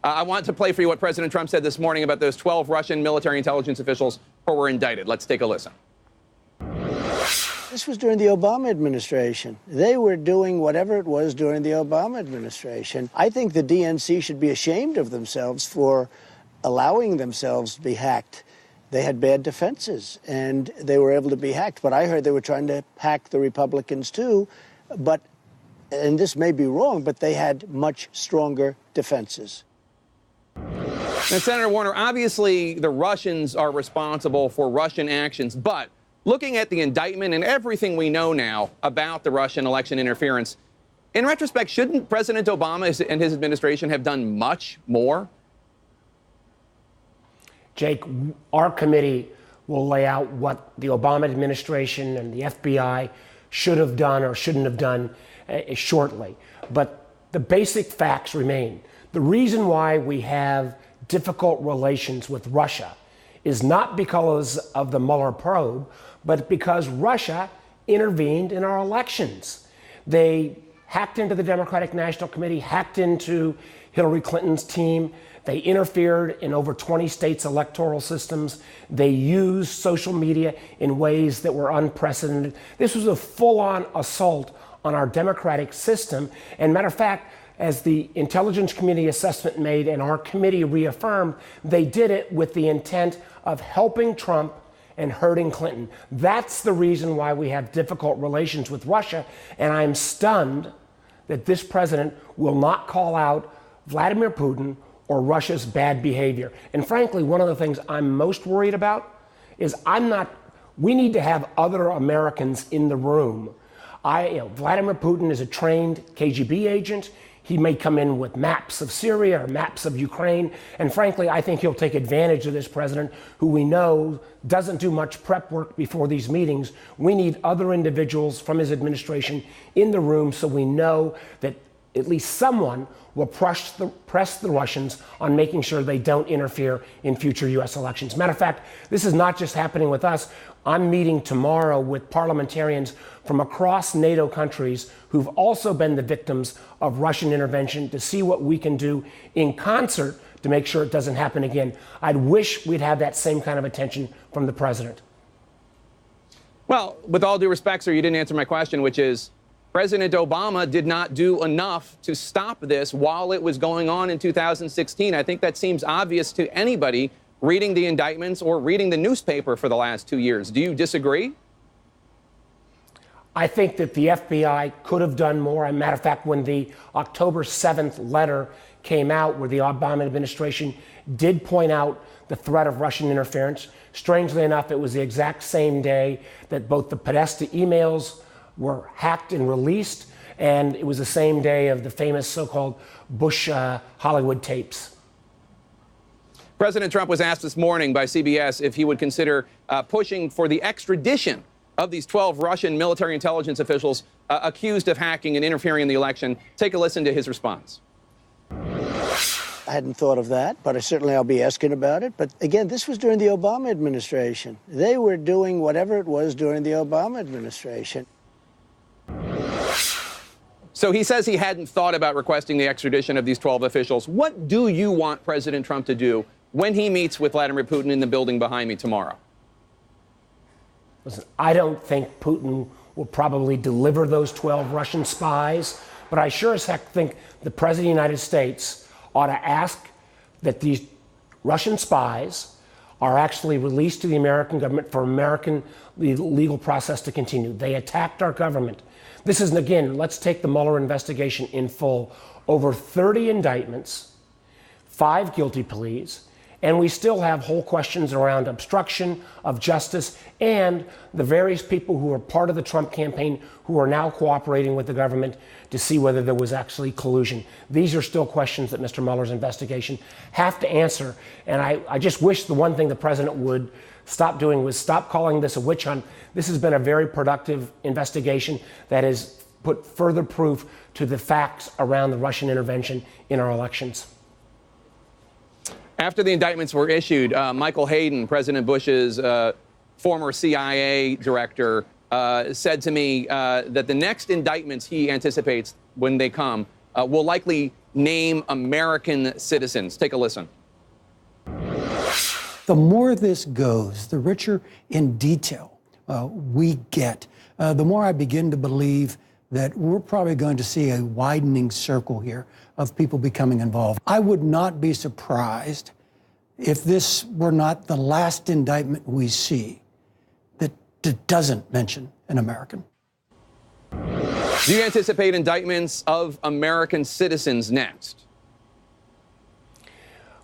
I want to play for you what President Trump said this morning about those 12 Russian military intelligence officials who were indicted. Let's take a listen. This was during the Obama administration. They were doing whatever it was during the Obama administration. I think the DNC should be ashamed of themselves for allowing themselves to be hacked. They had bad defenses, and they were able to be hacked. But I heard they were trying to hack the Republicans, too. But, and this may be wrong, but they had much stronger defenses. Now, Senator Warner, obviously the Russians are responsible for Russian actions, but looking at the indictment and everything we know now about the Russian election interference, in retrospect, shouldn't President Obama and his administration have done much more? Jake, our committee will lay out what the Obama administration and the FBI should have done or shouldn't have done shortly. But the basic facts remain. The reason why we have difficult relations with Russia is not because of the Mueller probe, but because Russia intervened in our elections. They hacked into the Democratic National Committee, hacked into Hillary Clinton's team. They interfered in over 20 states' electoral systems. They used social media in ways that were unprecedented. This was a full-on assault on our democratic system. And matter of fact, as the intelligence community assessment made and our committee reaffirmed, they did it with the intent of helping Trump and hurting Clinton. That's the reason why we have difficult relations with Russia. And I'm stunned that this president will not call out Vladimir Putin or Russia's bad behavior. And frankly, one of the things I'm most worried about is we need to have other Americans in the room. Vladimir Putin is a trained KGB agent. He may come in with maps of Syria or maps of Ukraine. And frankly, I think he'll take advantage of this president, who we know doesn't do much prep work before these meetings. We need other individuals from his administration in the room so we know that at least someone will press the Russians on making sure they don't interfere in future U.S. elections. Matter of fact, this is not just happening with us. I'm meeting tomorrow with parliamentarians from across NATO countries who've also been the victims of Russian intervention to see what we can do in concert to make sure it doesn't happen again. I'd wish we'd have that same kind of attention from the president. Well, with all due respect, sir, you didn't answer my question, which is, President Obama did not do enough to stop this while it was going on in 2016. I think that seems obvious to anybody reading the indictments or reading the newspaper for the last 2 years. Do you disagree? I think that the FBI could have done more. As a matter of fact, when the October 7th letter came out where the Obama administration did point out the threat of Russian interference, strangely enough, it was the exact same day that both the Podesta emails were hacked and released, and it was the same day of the famous so-called Bush Hollywood tapes. President Trump was asked this morning by CBS if he would consider pushing for the extradition of these 12 Russian military intelligence officials accused of hacking and interfering in the election. Take a listen to his response. I hadn't thought of that, but certainly I'll be asking about it. But again, this was during the Obama administration. They were doing whatever it was during the Obama administration. So he says he hadn't thought about requesting the extradition of these 12 officials. What do you want President Trump to do when he meets with Vladimir Putin in the building behind me tomorrow? Listen, I don't think Putin will probably deliver those 12 Russian spies, but I sure as heck think the President of the United States ought to ask that these Russian spies are actually released to the American government for American legal process to continue. They attacked our government. This is, again, let's take the Mueller investigation in full. Over 30 indictments, 5 guilty pleas, and we still have whole questions around obstruction of justice and the various people who are part of the Trump campaign who are now cooperating with the government to see whether there was actually collusion. These are still questions that Mr. Mueller's investigation have to answer. And I just wish the one thing the president would stop doing was stop calling this a witch hunt. This has been a very productive investigation that has put further proof to the facts around the Russian intervention in our elections. After the indictments were issued, Michael Hayden, President Bush's former CIA director, said to me that the next indictments he anticipates when they come will likely name American citizens. Take a listen. The more this goes, the richer in detail we get, the more I begin to believe that we're probably going to see a widening circle here of people becoming involved. I would not be surprised if this were not the last indictment we see that doesn't mention an American. Do you anticipate indictments of American citizens next?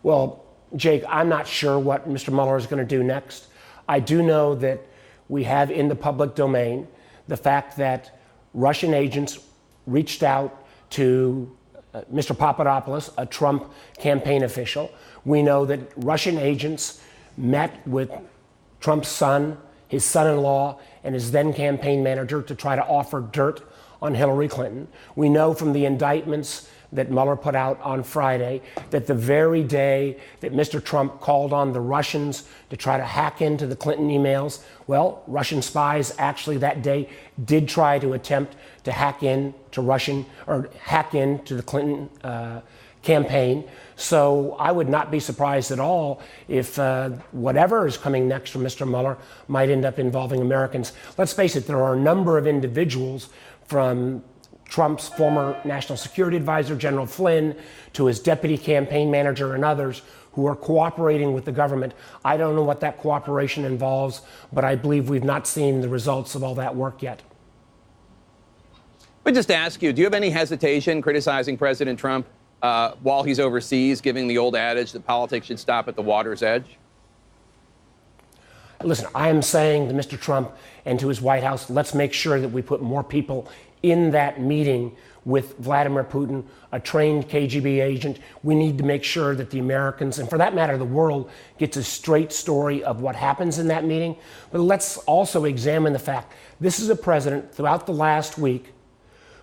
Well, Jake, I'm not sure what Mr. Mueller is going to do next. I do know that we have in the public domain the fact that Russian agents reached out to Mr. Papadopoulos, a Trump campaign official. We know that Russian agents met with Trump's son, his son-in-law, and his then campaign manager to try to offer dirt on Hillary Clinton. We know from the indictments that Mueller put out on Friday that the very day that Mr. Trump called on the Russians to try to hack into the Clinton emails, well, Russian spies actually that day did try to attempt to hack into the Clinton campaign. So I would not be surprised at all if whatever is coming next from Mr. Mueller might end up involving Americans. Let's face it, there are a number of individuals from Trump's former national security advisor, General Flynn, to his deputy campaign manager and others who are cooperating with the government. I don't know what that cooperation involves, but I believe we've not seen the results of all that work yet. But just ask you, do you have any hesitation criticizing President Trump while he's overseas, giving the old adage that politics should stop at the water's edge? Listen, I am saying to Mr. Trump and to his White House, let's make sure that we put more people in that meeting with Vladimir Putin, a trained KGB agent. We need to make sure that the Americans, and for that matter, the world, gets a straight story of what happens in that meeting. But let's also examine the fact this is a president throughout the last week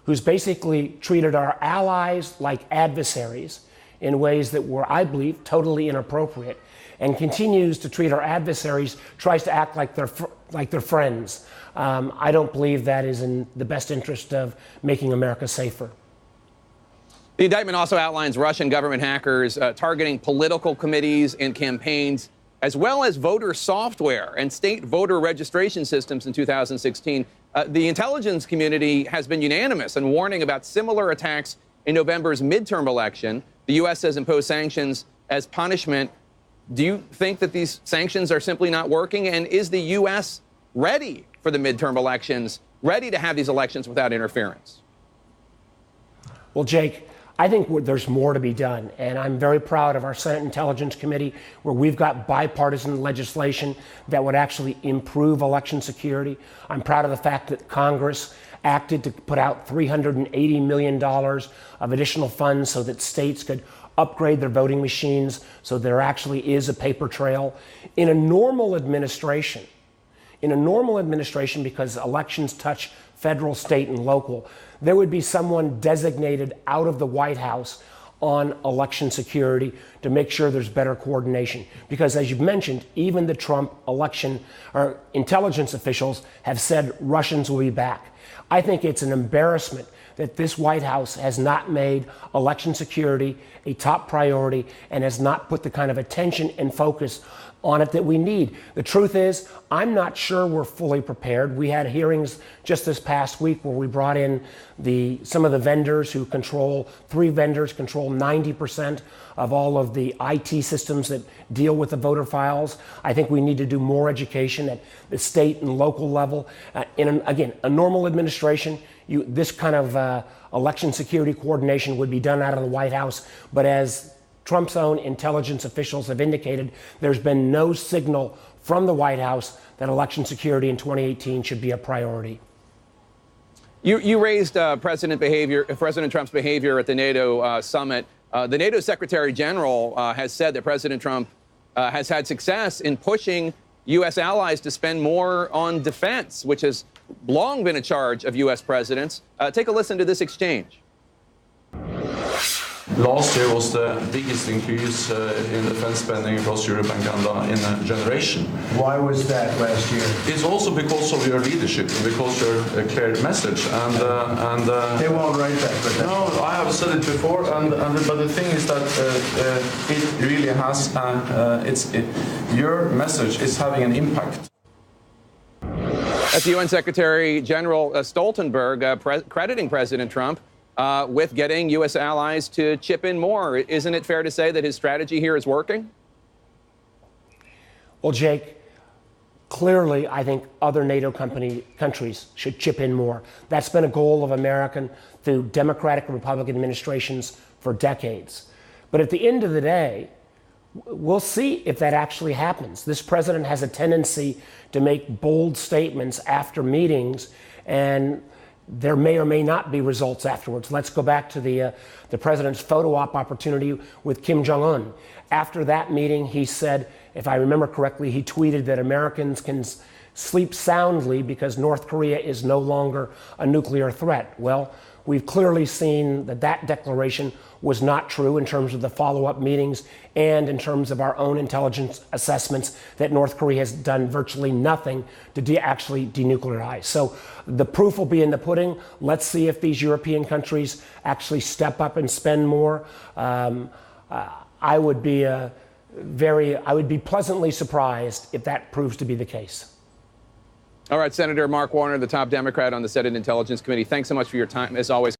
who's basically treated our allies like adversaries in ways that were, I believe, totally inappropriate, and continues to treat our adversaries, tries to act like they're friends. I don't believe that is in the best interest of making America safer. The indictment also outlines Russian government hackers targeting political committees and campaigns, as well as voter software and state voter registration systems in 2016. The intelligence community has been unanimous in warning about similar attacks in November's midterm election. The U.S. has imposed sanctions as punishment. Do you think that these sanctions are simply not working? And is the U.S. ready for the midterm elections, ready to have these elections without interference? Well, Jake, I think there's more to be done. And I'm very proud of our Senate Intelligence Committee, where we've got bipartisan legislation that would actually improve election security. I'm proud of the fact that Congress acted to put out $380 million of additional funds so that states could upgrade their voting machines so there actually is a paper trail. In a normal administration, because elections touch federal, state, and local, there would be someone designated out of the White House on election security to make sure there's better coordination. Because as you've mentioned, even the Trump election or intelligence officials have said Russians will be back. I think it's an embarrassment that this White House has not made election security a top priority and has not put the kind of attention and focus on it that we need. The truth is, I'm not sure we're fully prepared. We had hearings just this past week where we brought in some of the vendors who control, 3 vendors control 90% of all of the IT systems that deal with the voter files. I think we need to do more education at the state and local level. Again, a normal administration, this kind of election security coordination would be done out of the White House. But as Trump's own intelligence officials have indicated, there's been no signal from the White House that election security in 2018 should be a priority. You raised President Trump's behavior at the NATO summit. The NATO Secretary General has said that President Trump has had success in pushing U.S. allies to spend more on defense, which has long been a charge of U.S. presidents. Take a listen to this exchange. Last year was the biggest increase in defense spending across Europe and Canada in a generation. Why was that last year? It's also because of your leadership, because your clear message. They won't write that, but no, I have said it before. But the thing is that it really has. Your message is having an impact. That's UN Secretary General Stoltenberg crediting President Trump with getting U.S. allies to chip in more. Isn't it fair to say that his strategy here is working? Well, Jake, clearly, I think other NATO countries should chip in more. That's been a goal of American through Democratic and Republican administrations for decades. But at the end of the day, we'll see if that actually happens. This president has a tendency to make bold statements after meetings, and there may or may not be results afterwards. Let's go back to the president's photo op opportunity with Kim Jong-un. After that meeting, he said, if I remember correctly, he tweeted that Americans can sleep soundly because North Korea is no longer a nuclear threat. Well, we've clearly seen that that declaration was not true in terms of the follow-up meetings and in terms of our own intelligence assessments that North Korea has done virtually nothing to actually denuclearize. So the proof will be in the pudding. Let's see if these European countries actually step up and spend more. I would be pleasantly surprised if that proves to be the case. All right, Senator Mark Warner, the top Democrat on the Senate Intelligence Committee, thanks so much for your time, as always.